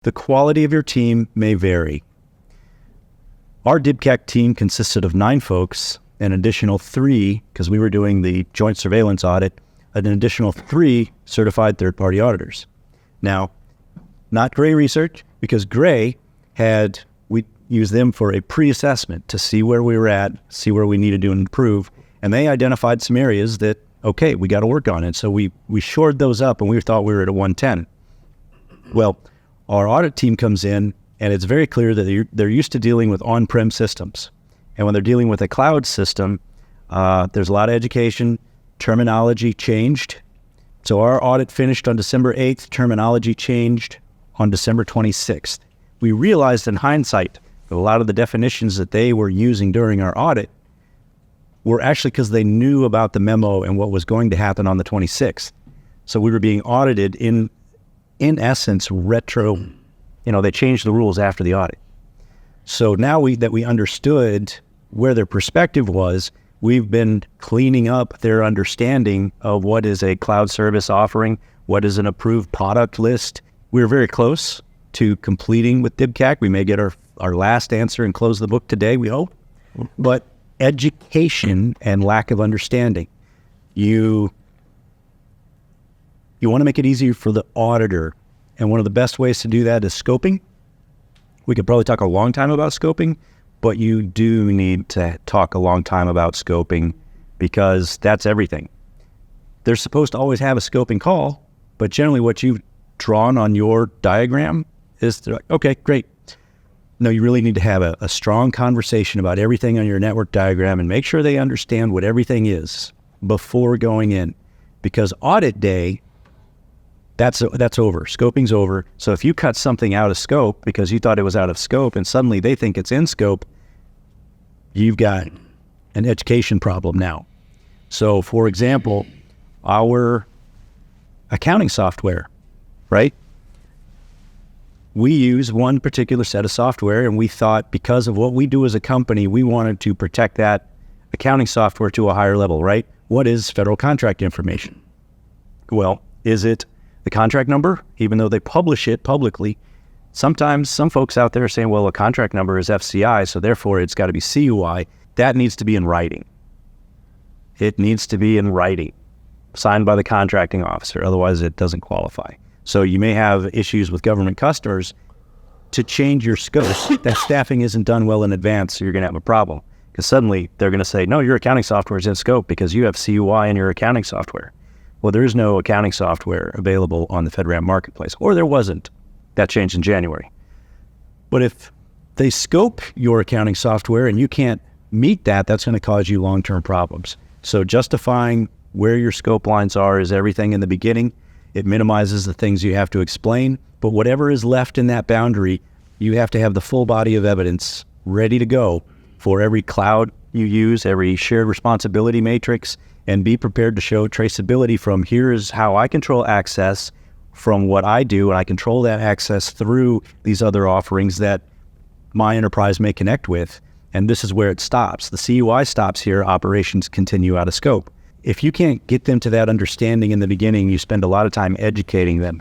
The quality of your team may vary. Our DIBCAC team consisted of 9 folks, an additional 3, because we were doing the joint surveillance audit, an additional 3 certified third-party auditors. Now, not Gray Research, because Gray we used them for a pre-assessment to see where we were at, see where we needed to improve, and they identified some areas that, okay, we got to work on it. So we shored those up, and we thought we were at a 110. Well, our audit team comes in, and it's very clear that they're used to dealing with on-prem systems. And when they're dealing with a cloud system, there's a lot of education. Terminology changed. So our audit finished on December 8th. Terminology changed on December 26th. We realized in hindsight that a lot of the definitions that they were using during our audit were actually because they knew about the memo and what was going to happen on the 26th. So we were being audited in essence, retro, they changed the rules after the audit. So now that we understood where their perspective was, we've been cleaning up their understanding of what is a cloud service offering, what is an approved product list. We're very close to completing with DIBCAC. We may get our last answer and close the book today, we hope. But education and lack of understanding. You want to make it easier for the auditor. And one of the best ways to do that is scoping. We could probably talk a long time about scoping, but you do need to talk a long time about scoping because that's everything. They're supposed to always have a scoping call, but generally what you've drawn on your diagram is, okay, great. No, you really need to have a strong conversation about everything on your network diagram and make sure they understand what everything is before going in. Because audit day, that's over. Scoping's over. So if you cut something out of scope because you thought it was out of scope and suddenly they think it's in scope, you've got an education problem now. So for example, our accounting software, right? We use one particular set of software and we thought because of what we do as a company, we wanted to protect that accounting software to a higher level, right? What is federal contract information? Well, is it the contract number, even though they publish it publicly? Sometimes some folks out there are saying, well, a contract number is FCI, so therefore it's got to be CUI. That needs to be in writing. It needs to be in writing, signed by the contracting officer. Otherwise, it doesn't qualify. So you may have issues with government customers to change your scope. That staffing isn't done well in advance, so you're going to have a problem. Because suddenly they're going to say, no, your accounting software is in scope because you have CUI in your accounting software. Well, there is no accounting software available on the FedRAMP marketplace, or there wasn't. That changed in January. But if they scope your accounting software and you can't meet that, that's going to cause you long-term problems. So justifying where your scope lines are is everything in the beginning. It minimizes the things you have to explain, but whatever is left in that boundary, you have to have the full body of evidence ready to go for every cloud you use, every shared responsibility matrix, and be prepared to show traceability from here's how I control access from what I do, and I control that access through these other offerings that my enterprise may connect with, and this is where it stops. The CUI stops here, operations continue out of scope. If you can't get them to that understanding in the beginning, you spend a lot of time educating them.